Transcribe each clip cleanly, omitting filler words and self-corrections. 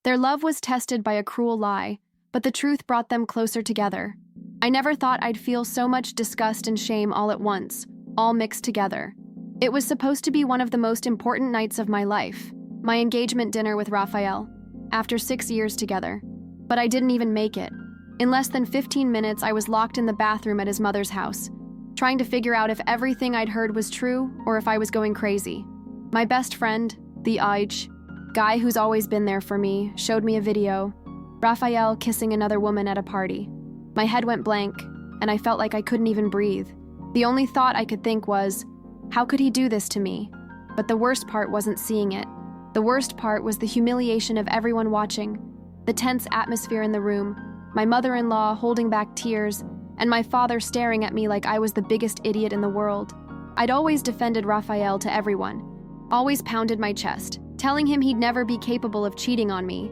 Their love was tested by a cruel lie, but the truth brought them closer together. I never thought I'd feel so much disgust and shame all at once, all mixed together. It was supposed to be one of the most important nights of my life, my engagement dinner with Rafael, after 6 years together. But I didn't even make it. In less than 15 minutes, I was locked in the bathroom at his mother's house, trying to figure out if everything I'd heard was true or if I was going crazy. My best friend, the guy who's always been there for me, showed me a video. Rafael kissing another woman at a party. My head went blank, and I felt like I couldn't even breathe. The only thought I could think was, how could he do this to me? But the worst part wasn't seeing it. The worst part was the humiliation of everyone watching, the tense atmosphere in the room, my mother-in-law holding back tears, and my father staring at me like I was the biggest idiot in the world. I'd always defended Rafael to everyone, always pounded my chest, telling him he'd never be capable of cheating on me.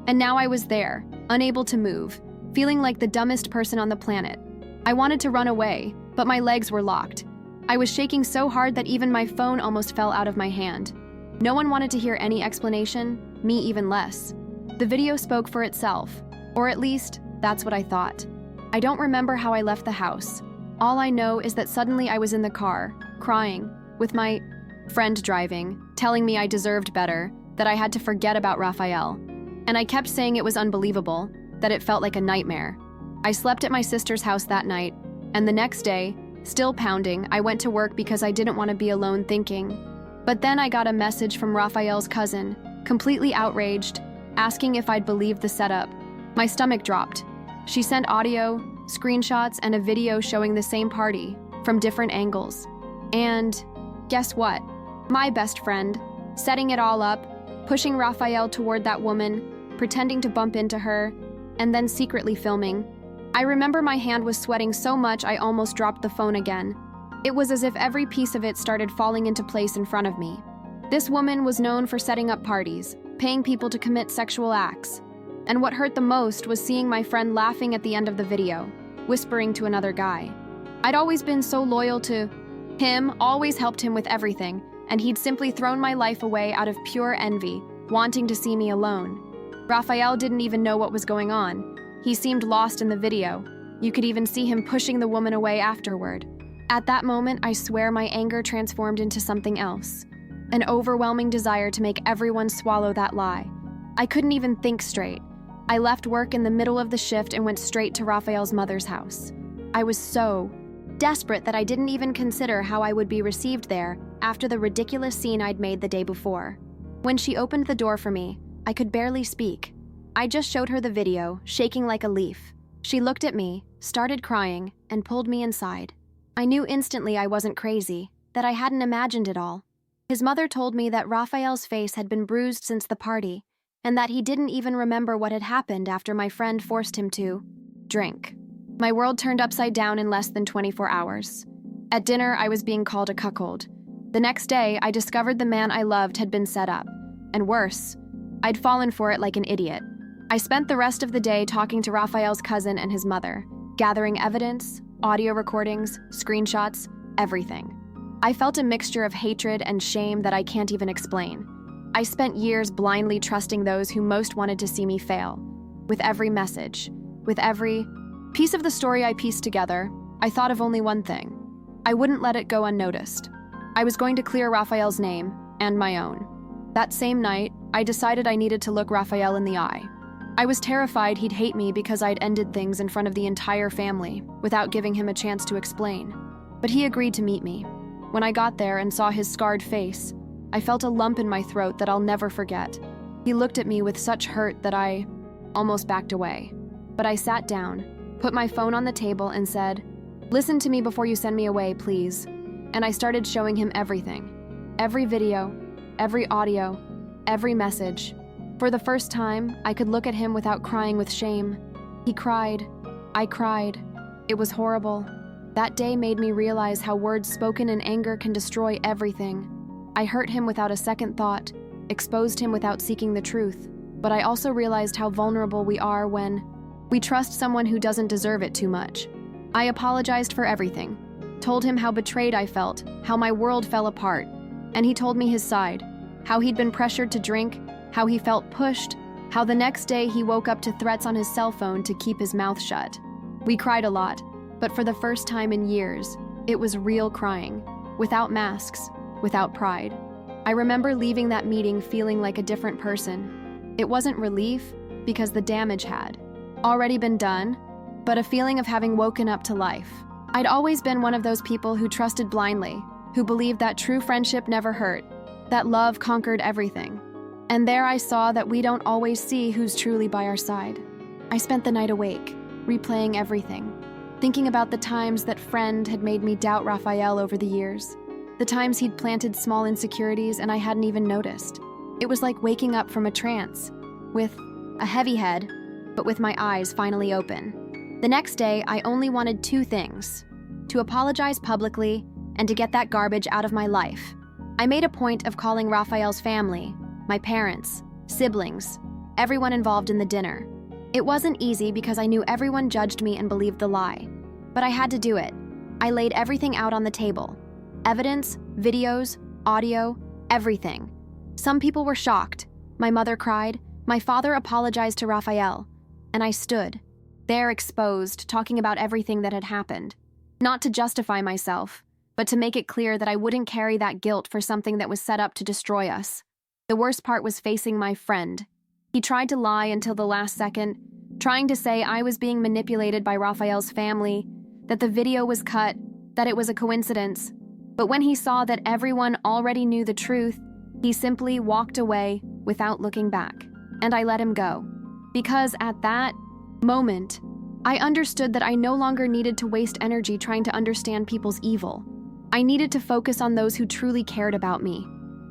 And now I was there, unable to move, feeling like the dumbest person on the planet. I wanted to run away, but my legs were locked. I was shaking so hard that even my phone almost fell out of my hand. No one wanted to hear any explanation, me even less. The video spoke for itself, or at least, that's what I thought. I don't remember how I left the house. All I know is that suddenly I was in the car, crying, with my friend driving, telling me I deserved better, that I had to forget about Rafael. And I kept saying it was unbelievable, that it felt like a nightmare. I slept at my sister's house that night, and the next day, still pounding, I went to work because I didn't want to be alone thinking. But then I got a message from Rafael's cousin, completely outraged, asking if I'd believed the setup. My stomach dropped. She sent audio, screenshots, and a video showing the same party, from different angles. And guess what? My best friend, setting it all up, pushing Rafael toward that woman, pretending to bump into her, and then secretly filming. I remember my hand was sweating so much I almost dropped the phone again. It was as if every piece of it started falling into place in front of me. This woman was known for setting up parties, paying people to commit sexual acts. And what hurt the most was seeing my friend laughing at the end of the video, whispering to another guy. I'd always been so loyal to him, always helped him with everything, and he'd simply thrown my life away out of pure envy, wanting to see me alone. Rafael didn't even know what was going on. He seemed lost in the video. You could even see him pushing the woman away afterward. At that moment, I swear my anger transformed into something else. An overwhelming desire to make everyone swallow that lie. I couldn't even think straight. I left work in the middle of the shift and went straight to Rafael's mother's house. I was so desperate that I didn't even consider how I would be received there after the ridiculous scene I'd made the day before. When she opened the door for me, I could barely speak. I just showed her the video, shaking like a leaf. She looked at me, started crying, and pulled me inside. I knew instantly I wasn't crazy, that I hadn't imagined it all. His mother told me that Rafael's face had been bruised since the party, and that he didn't even remember what had happened after my friend forced him to drink. My world turned upside down in less than 24 hours. At dinner, I was being called a cuckold. The next day, I discovered the man I loved had been set up. And worse, I'd fallen for it like an idiot. I spent the rest of the day talking to Rafael's cousin and his mother, gathering evidence, audio recordings, screenshots, everything. I felt a mixture of hatred and shame that I can't even explain. I spent years blindly trusting those who most wanted to see me fail. With every message, with every piece of the story I pieced together, I thought of only one thing. I wouldn't let it go unnoticed. I was going to clear Rafael's name, and my own. That same night, I decided I needed to look Rafael in the eye. I was terrified he'd hate me because I'd ended things in front of the entire family, without giving him a chance to explain. But he agreed to meet me. When I got there and saw his scarred face, I felt a lump in my throat that I'll never forget. He looked at me with such hurt that I almost backed away. But I sat down, put my phone on the table and said, "Listen to me before you send me away, please." And I started showing him everything. Every video, every audio, every message. For the first time, I could look at him without crying with shame. He cried. I cried. It was horrible. That day made me realize how words spoken in anger can destroy everything. I hurt him without a second thought, exposed him without seeking the truth. But I also realized how vulnerable we are when we trust someone who doesn't deserve it too much. I apologized for everything, told him how betrayed I felt, how my world fell apart. And he told me his side, how he'd been pressured to drink, how he felt pushed, How the next day he woke up to threats on his cell phone to keep his mouth shut. We cried a lot, but for the first time in years, it was real crying, without masks, without pride. I remember leaving that meeting feeling like a different person. It wasn't relief, because the damage had already been done, but a feeling of having woken up to life. I'd always been one of those people who trusted blindly, who believed that true friendship never hurt, that love conquered everything. And there I saw that we don't always see who's truly by our side. I spent the night awake, replaying everything, thinking about the times that friend had made me doubt Rafael over the years, the times he'd planted small insecurities and I hadn't even noticed. It was like waking up from a trance, with a heavy head, but with my eyes finally open. The next day, I only wanted two things: to apologize publicly and to get that garbage out of my life. I made a point of calling Rafael's family, my parents, siblings, everyone involved in the dinner. It wasn't easy because I knew everyone judged me and believed the lie. But I had to do it. I laid everything out on the table. Evidence, videos, audio, everything. Some people were shocked. My mother cried. My father apologized to Rafael. And I stood, there exposed, talking about everything that had happened. Not to justify myself, but to make it clear that I wouldn't carry that guilt for something that was set up to destroy us. The worst part was facing my friend. He tried to lie until the last second, trying to say I was being manipulated by Rafael's family, that the video was cut, that it was a coincidence. But when he saw that everyone already knew the truth, he simply walked away without looking back. And I let him go. Because at that moment, I understood that I no longer needed to waste energy trying to understand people's evil. I needed to focus on those who truly cared about me.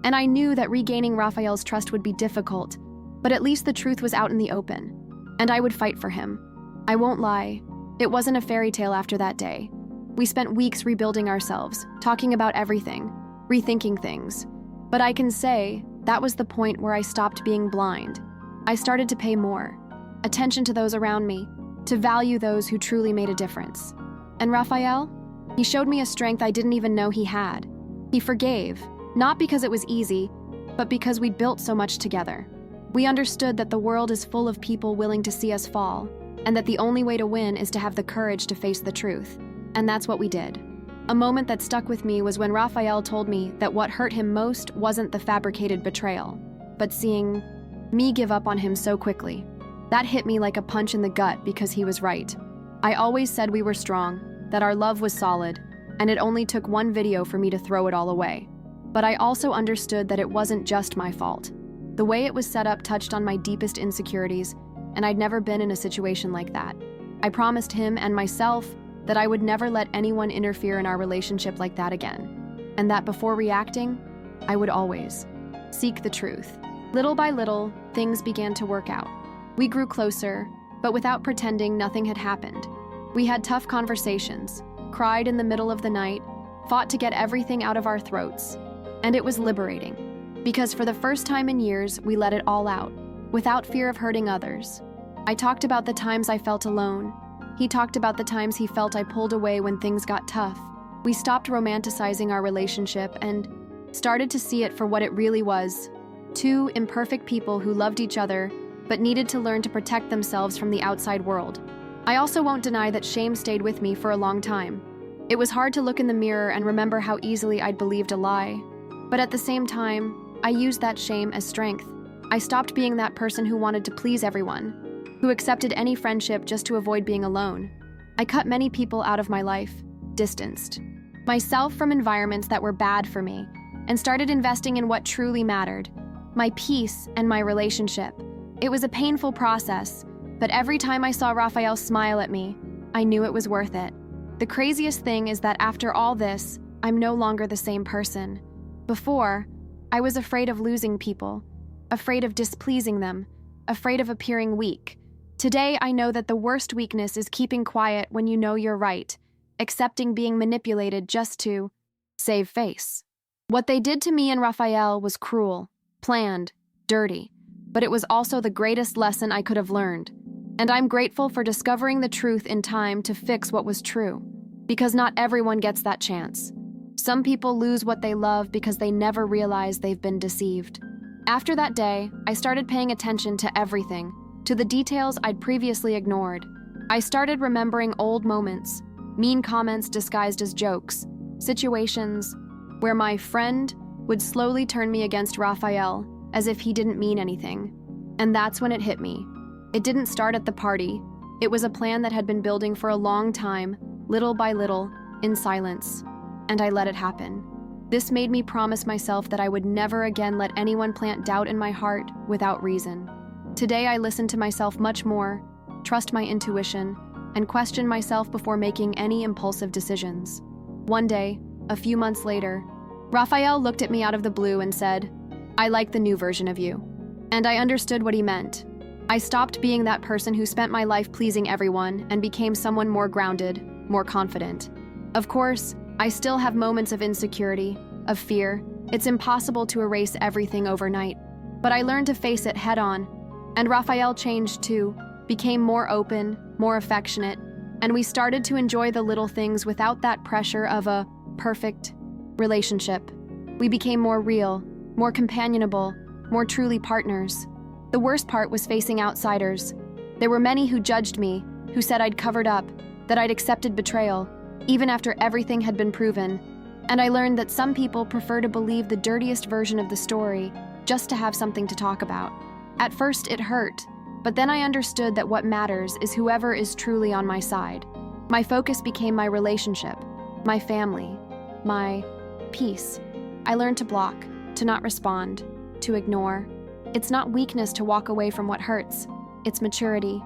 And I knew that regaining Rafael's trust would be difficult, but at least the truth was out in the open, and I would fight for him. I won't lie, it wasn't a fairy tale after that day. We spent weeks rebuilding ourselves, talking about everything, rethinking things. But I can say that was the point where I stopped being blind. I started to pay more attention to those around me, to value those who truly made a difference. And Rafael? He showed me a strength I didn't even know he had. He forgave. Not because it was easy, but because we'd built so much together. We understood that the world is full of people willing to see us fall, and that the only way to win is to have the courage to face the truth. And that's what we did. A moment that stuck with me was when Rafael told me that what hurt him most wasn't the fabricated betrayal, but seeing me give up on him so quickly. That hit me like a punch in the gut because he was right. I always said we were strong, that our love was solid, and it only took one video for me to throw it all away. But I also understood that it wasn't just my fault. The way it was set up touched on my deepest insecurities, and I'd never been in a situation like that. I promised him and myself that I would never let anyone interfere in our relationship like that again, and that before reacting, I would always seek the truth. Little by little, things began to work out. We grew closer, but without pretending nothing had happened. We had tough conversations, cried in the middle of the night, fought to get everything out of our throats. And it was liberating, because for the first time in years, we let it all out, without fear of hurting others. I talked about the times I felt alone. He talked about the times he felt I pulled away when things got tough. We stopped romanticizing our relationship and started to see it for what it really was. Two imperfect people who loved each other, but needed to learn to protect themselves from the outside world. I also won't deny that shame stayed with me for a long time. It was hard to look in the mirror and remember how easily I'd believed a lie. But at the same time, I used that shame as strength. I stopped being that person who wanted to please everyone, who accepted any friendship just to avoid being alone. I cut many people out of my life, distanced myself from environments that were bad for me, and started investing in what truly mattered, my peace and my relationship. It was a painful process, but every time I saw Rafael smile at me, I knew it was worth it. The craziest thing is that after all this, I'm no longer the same person. Before, I was afraid of losing people, afraid of displeasing them, afraid of appearing weak. Today, I know that the worst weakness is keeping quiet when you know you're right, accepting being manipulated just to save face. What they did to me and Rafael was cruel, planned, dirty, but it was also the greatest lesson I could have learned. And I'm grateful for discovering the truth in time to fix what was true, because not everyone gets that chance. Some people lose what they love because they never realize they've been deceived. After that day, I started paying attention to everything, to the details I'd previously ignored. I started remembering old moments, mean comments disguised as jokes, situations where my friend would slowly turn me against Rafael as if he didn't mean anything. And that's when it hit me. It didn't start at the party. It was a plan that had been building for a long time, little by little, in silence. And I let it happen. This made me promise myself that I would never again let anyone plant doubt in my heart without reason. Today I listen to myself much more, trust my intuition, and question myself before making any impulsive decisions. One day, a few months later, Rafael looked at me out of the blue and said, "I like the new version of you." And I understood what he meant. I stopped being that person who spent my life pleasing everyone and became someone more grounded, more confident. Of course, I still have moments of insecurity, of fear. It's impossible to erase everything overnight. But I learned to face it head on. And Rafael changed too, became more open, more affectionate, and we started to enjoy the little things without that pressure of a perfect relationship. We became more real, more companionable, more truly partners. The worst part was facing outsiders. There were many who judged me, who said I'd covered up, that I'd accepted betrayal, even after everything had been proven. And I learned that some people prefer to believe the dirtiest version of the story just to have something to talk about. At first, it hurt, but then I understood that what matters is whoever is truly on my side. My focus became my relationship, my family, my peace. I learned to block, to not respond, to ignore. It's not weakness to walk away from what hurts. It's maturity.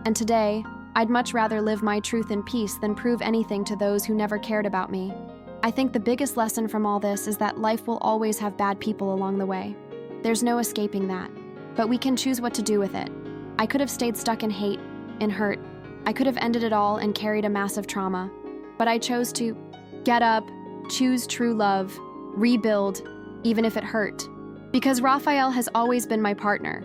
And today, I'd much rather live my truth in peace than prove anything to those who never cared about me. I think the biggest lesson from all this is that life will always have bad people along the way. There's no escaping that. But we can choose what to do with it. I could have stayed stuck in hate, in hurt. I could have ended it all and carried a massive trauma. But I chose to get up, choose true love, rebuild, even if it hurt. Because Rafael has always been my partner,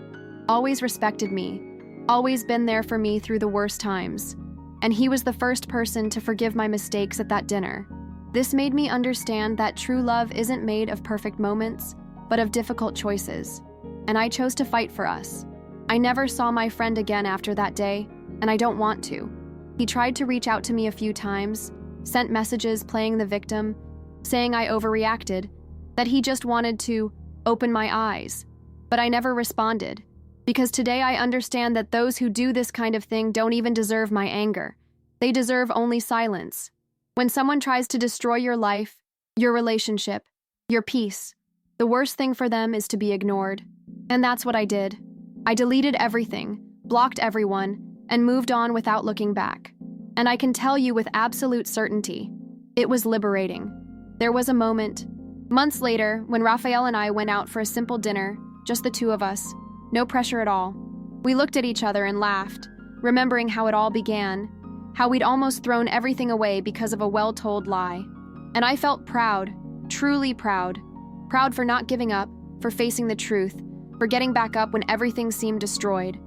always respected me, always been there for me through the worst times. And he was the first person to forgive my mistakes at that dinner. This made me understand that true love isn't made of perfect moments, but of difficult choices. And I chose to fight for us. I never saw my friend again after that day, and I don't want to. He tried to reach out to me a few times, sent messages playing the victim, saying I overreacted, that he just wanted to open my eyes. But I never responded, because today I understand that those who do this kind of thing don't even deserve my anger. They deserve only silence. When someone tries to destroy your life, your relationship, your peace, the worst thing for them is to be ignored. And that's what I did. I deleted everything, blocked everyone, and moved on without looking back. And I can tell you with absolute certainty, it was liberating. There was a moment, months later, when Rafael and I went out for a simple dinner, just the two of us, no pressure at all. We looked at each other and laughed, remembering how it all began, how we'd almost thrown everything away because of a well-told lie. And I felt proud, truly proud. Proud for not giving up, for facing the truth, for getting back up when everything seemed destroyed.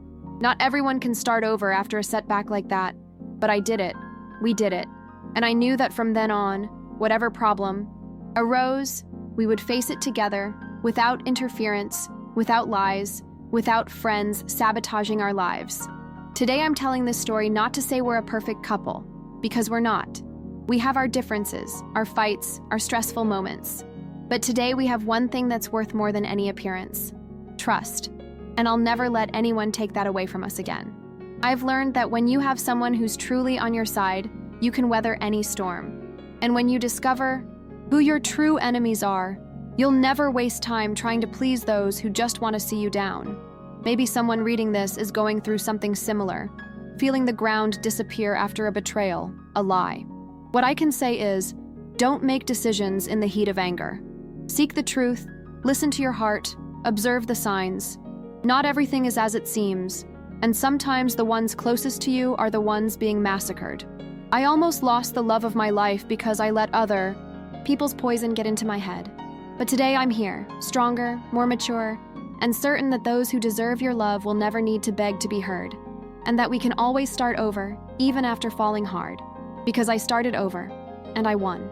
Not everyone can start over after a setback like that, but I did it. We did it. And I knew that from then on, whatever problem arose, we would face it together, without interference, without lies, without friends sabotaging our lives. Today I'm telling this story not to say we're a perfect couple, because we're not. We have our differences, our fights, our stressful moments. But today we have one thing that's worth more than any appearance: trust. And I'll never let anyone take that away from us again. I've learned that when you have someone who's truly on your side, you can weather any storm. And when you discover who your true enemies are, you'll never waste time trying to please those who just want to see you down. Maybe someone reading this is going through something similar, feeling the ground disappear after a betrayal, a lie. What I can say is, don't make decisions in the heat of anger. Seek the truth, listen to your heart, observe the signs. Not everything is as it seems, and sometimes the ones closest to you are the ones being massacred. I almost lost the love of my life because I let other people's poison get into my head. But today I'm here, stronger, more mature, and certain that those who deserve your love will never need to beg to be heard, and that we can always start over, even after falling hard. Because I started over, and I won.